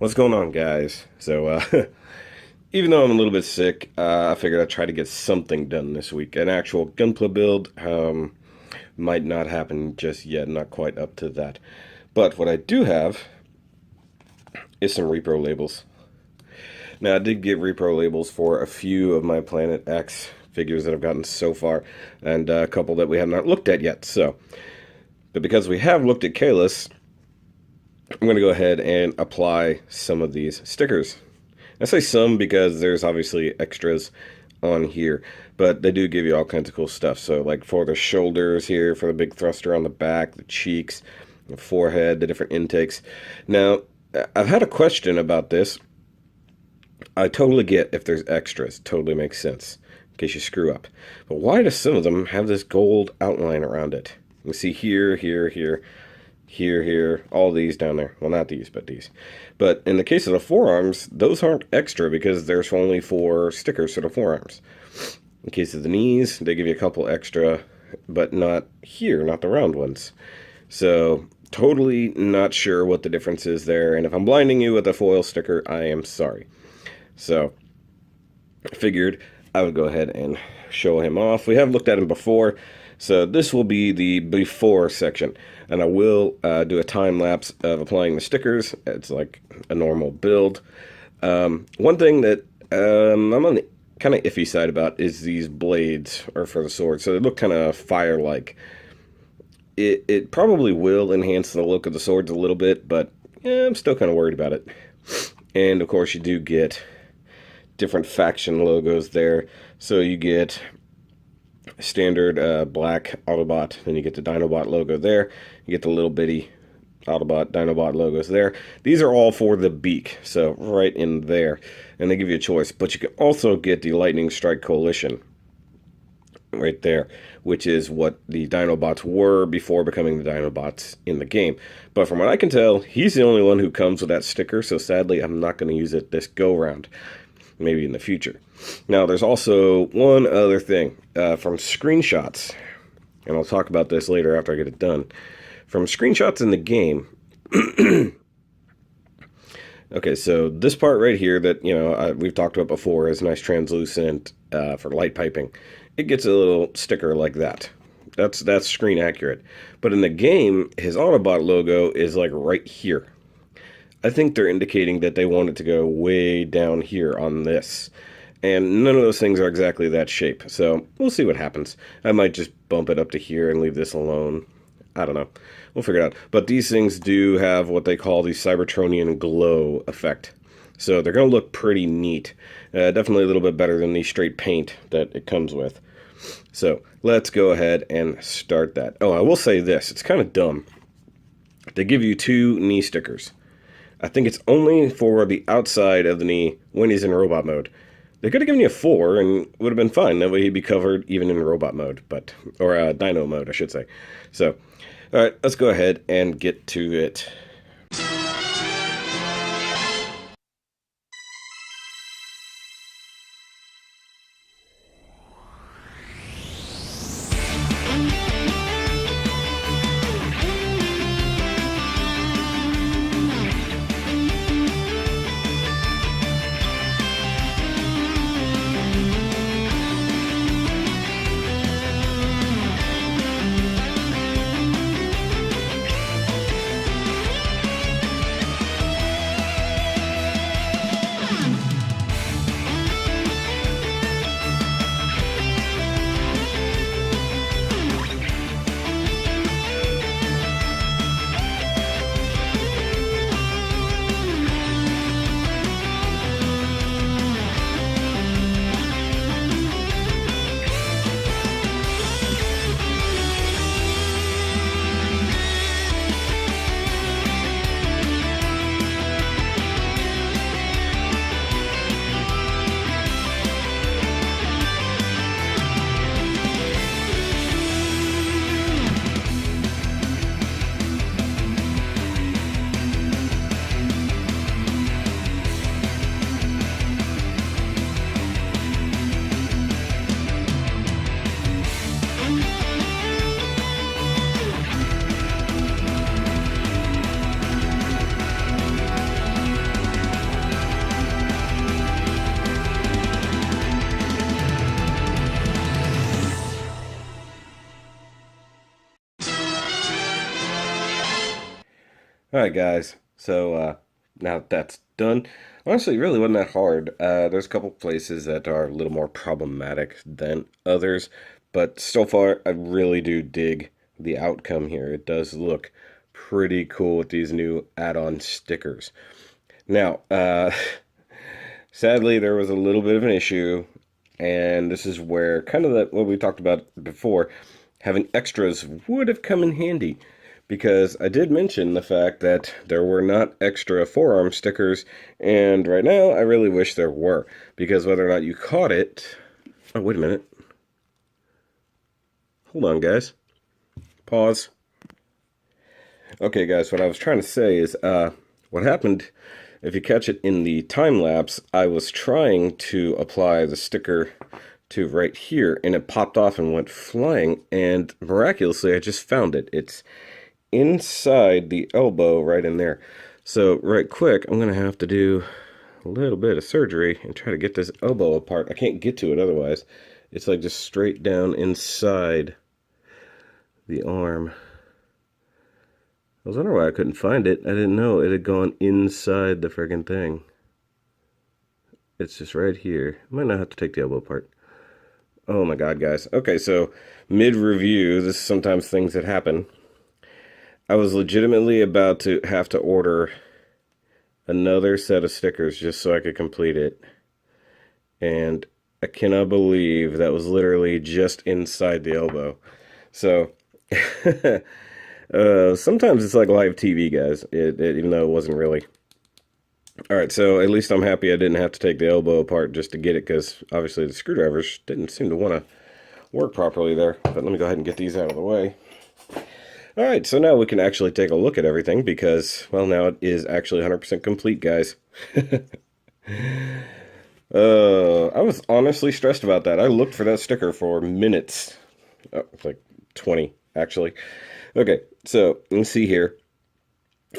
What's going on, guys? Even though I'm a little bit sick, I figured I'd try to get something done this week. An actual gunplay build might not happen just yet, not quite up to that. But what I do have is some repro labels. Now, I did get repro labels for a few of my Planet X figures that I've gotten so far, and a couple that we have not looked at yet. But because we have looked at Caelus, I'm going to go ahead and apply some of these stickers. I say some because there's obviously extras on here, but they do give you all kinds of cool stuff. So like for the shoulders here, for the big thruster on the back, the cheeks, the forehead, the different intakes. Now, I've had a question about this. I totally get if there's extras. Totally makes sense in case you screw up. But why do some of them have this gold outline around it? You see here, here, here. Here, all these down there. Well, not these, but these. But in the case of the forearms, those aren't extra because there's only 4 stickers for the forearms. In case of the knees, they give you a couple extra, but not here, not the round ones. So, totally not sure what the difference is there. And if I'm blinding you with a foil sticker, I am sorry. So, I figured I would go ahead and show him off. We have looked at him before. So this will be the before section, and I will do a time lapse of applying the stickers. It's like a normal build. One thing that I'm on the kind of iffy side about is these blades are for the sword, so they look kind of fire-like. It probably will enhance the look of the swords a little bit, but yeah, I'm still kind of worried about it. And of course, you do get different faction logos there, so you get standard black Autobot, then you get the Dinobot logo there, you get the little bitty Autobot, Dinobot logos there. These are all for the beak, so right in there, and they give you a choice. But you can also get the Lightning Strike Coalition right there, which is what the Dinobots were before becoming the Dinobots in the game. But from what I can tell, he's the only one who comes with that sticker, so sadly I'm not going to use it this go-round. Maybe in the future. Now, there's also one other thing from screenshots, and I'll talk about this later after I get it done. From screenshots in the game, okay, so this part right here that, you know, we've talked about before is nice translucent for light piping. It gets a little sticker like that. That's screen accurate. But in the game, his Autobot logo is like right here. I think they're indicating that they want it to go way down here on this. And none of those things are exactly that shape. So we'll see what happens. I might just bump it up to here and leave this alone. I don't know. We'll figure it out. But these things do have what they call the Cybertronian glow effect. So they're going to look pretty neat. Definitely a little bit better than the straight paint that it comes with. So let's go ahead and start that. Oh, I will say this. It's kind of dumb. They give you 2 knee stickers. I think it's only for the outside of the knee when he's in robot mode. They could have given you a 4 and would have been fine. That way he'd be covered even in robot mode, or Dino mode, I should say. So, all right, let's go ahead and get to it. Alright guys, so now that that's done, honestly it really wasn't that hard. There's a couple places that are a little more problematic than others, but so far I really do dig the outcome here. It does look pretty cool with these new add-on stickers. Now, sadly there was a little bit of an issue, and this is where kind of what we talked about before, having extras would have come in handy, because I did mention the fact that there were not extra forearm stickers, and right now I really wish there were, because whether or not you caught it... Oh, wait a minute. Hold on, guys. Pause. Okay, guys, what I was trying to say is, what happened, if you catch it in the time lapse, I was trying to apply the sticker to right here, and it popped off and went flying, and miraculously I just found it. It's inside the elbow right in there. So right quick, I'm gonna have to do a little bit of surgery and try to get this elbow apart. I can't get to it otherwise. It's like just straight down inside the arm. I was wondering why I couldn't find it. I didn't know it had gone inside the friggin' thing. It's just right here. I might not have to take the elbow apart. Oh my god, guys. Okay, so mid-review, this is sometimes things that happen. I was legitimately about to have to order another set of stickers just so I could complete it. And I cannot believe that was literally just inside the elbow. So, sometimes it's like live TV, guys, even though it wasn't really. Alright, so at least I'm happy I didn't have to take the elbow apart just to get it, because obviously the screwdrivers didn't seem to want to work properly there. But let me go ahead and get these out of the way. Alright, so now we can actually take a look at everything, because, well, now it is actually 100% complete, guys. I was honestly stressed about that. I looked for that sticker for minutes. Oh, like 20, actually. Okay, so you can see here,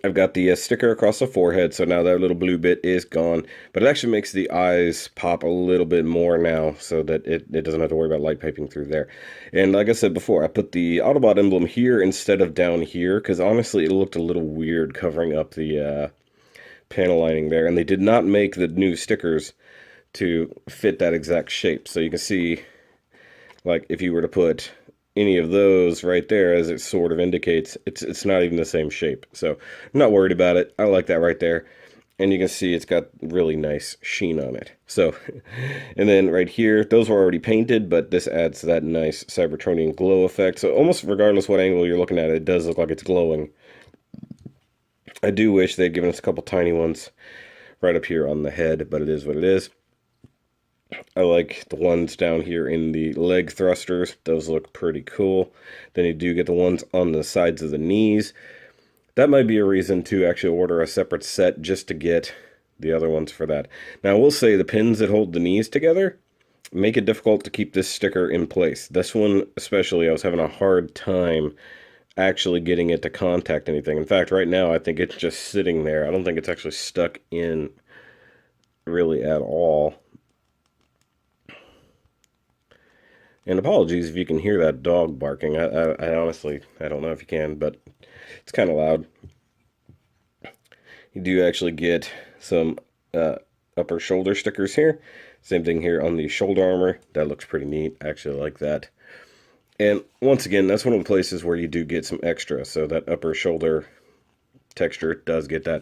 I've got the sticker across the forehead, so now that little blue bit is gone. But it actually makes the eyes pop a little bit more now, so that it doesn't have to worry about light piping through there. And like I said before, I put the Autobot emblem here instead of down here, because honestly it looked a little weird covering up the panel lining there. And they did not make the new stickers to fit that exact shape. So you can see, like, if you were to put any of those right there, as it sort of indicates, it's not even the same shape. So I'm not worried about it. I like that right there. And you can see it's got really nice sheen on it. So, and then right here, those were already painted, but this adds that nice Cybertronian glow effect. So almost regardless what angle you're looking at, it does look like it's glowing. I do wish they'd given us a couple tiny ones right up here on the head, but it is what it is. I like the ones down here in the leg thrusters. Those look pretty cool. Then you do get the ones on the sides of the knees. That might be a reason to actually order a separate set just to get the other ones for that. Now, I will say the pins that hold the knees together make it difficult to keep this sticker in place. This one especially, I was having a hard time actually getting it to contact anything. In fact, right now, I think it's just sitting there. I don't think it's actually stuck in really at all. And apologies if you can hear that dog barking. I honestly, I don't know if you can, but it's kind of loud. You do actually get some upper shoulder stickers here. Same thing here on the shoulder armor. That looks pretty neat. I actually like that. And once again, that's one of the places where you do get some extra. So that upper shoulder texture does get that.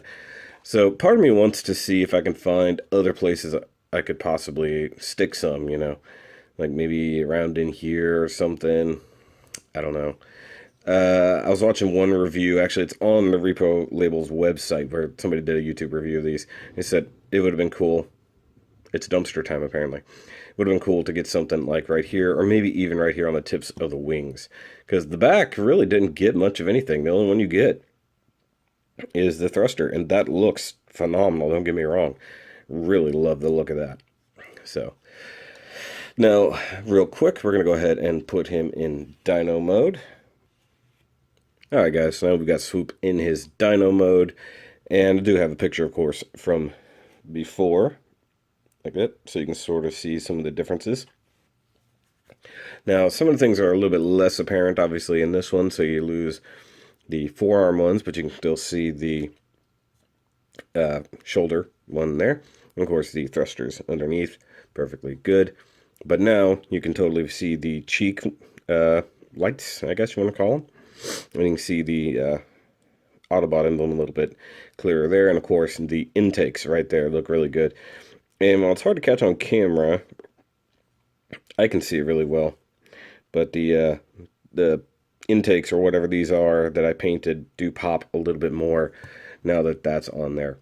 So part of me wants to see if I can find other places I could possibly stick some, you know. Like maybe around in here or something. I don't know. I was watching one review. Actually, it's on the REPROLABELS website where somebody did a YouTube review of these. They said it would have been cool. It's dumpster time, apparently. It would have been cool to get something like right here, or maybe even right here on the tips of the wings. Because the back really didn't get much of anything. The only one you get is the thruster. And that looks phenomenal, don't get me wrong. Really love the look of that. So... now, real quick, we're going to go ahead and put him in Dino Mode. Alright guys, so now we've got Swoop in his Dino Mode. And I do have a picture, of course, from before. Like that, so you can sort of see some of the differences. Now, some of the things are a little bit less apparent, obviously, in this one. So you lose the forearm ones, but you can still see the shoulder one there. And of course, the thrusters underneath, perfectly good. But now you can totally see the cheek lights, I guess you want to call them. And you can see the Autobot emblem a little bit clearer there. And of course, the intakes right there look really good. And while it's hard to catch on camera, I can see it really well. But the intakes, or whatever these are that I painted, do pop a little bit more now that that's on there.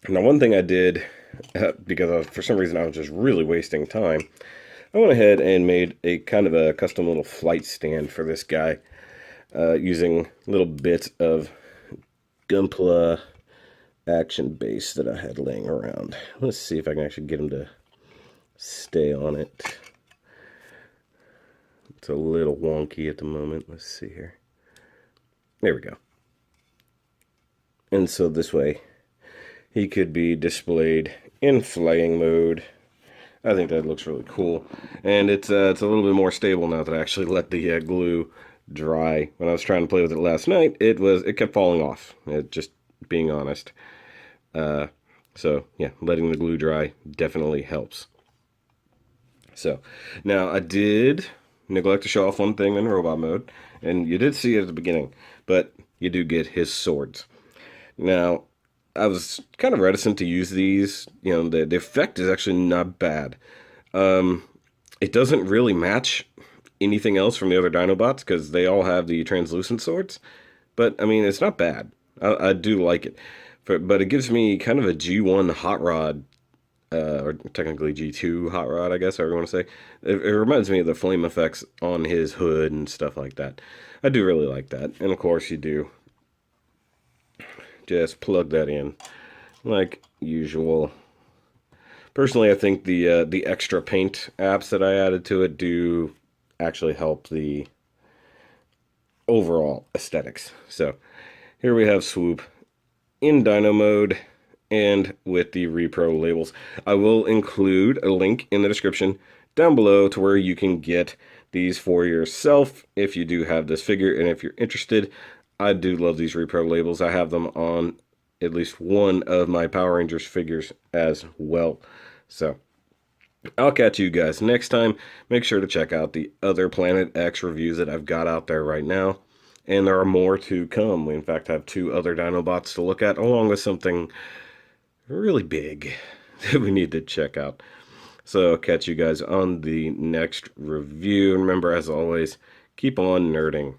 Now, one thing I did, because for some reason I was just really wasting time, I went ahead and made a kind of a custom little flight stand for this guy, using little bits of Gunpla action base that I had laying around. Let's see if I can actually get him to stay on it. It's a little wonky at the moment. Let's see here. There we go. And so this way, he could be displayed in flying mode. I think that looks really cool. And it's a little bit more stable now that I actually let the glue dry. When I was trying to play with it last night, it kept falling off. Just being honest. So yeah, letting the glue dry definitely helps. So now I did neglect to show off one thing in robot mode, and you did see it at the beginning, but you do get his swords. Now, I was kind of reticent to use these. You know, the effect is actually not bad. It doesn't really match anything else from the other Dinobots, because they all have the translucent swords. But, I mean, it's not bad. I do like it. But it gives me kind of a G1 hot rod, or technically G2 hot rod, I guess, however you want to say. It reminds me of the flame effects on his hood and stuff like that. I do really like that. And, of course, you do just plug that in like usual. Personally, I think the extra paint apps that I added to it do actually help the overall aesthetics. So here we have Swoop in Dino Mode and with the repro labels. I will include a link in the description down below to where you can get these for yourself if you do have this figure, and if you're interested. I do love these repro labels. I have them on at least one of my Power Rangers figures as well. So I'll catch you guys next time. Make sure to check out the other Planet X reviews that I've got out there right now. And there are more to come. We, in fact, have 2 other Dinobots to look at, along with something really big that we need to check out. So I'll catch you guys on the next review. Remember, as always, keep on nerding.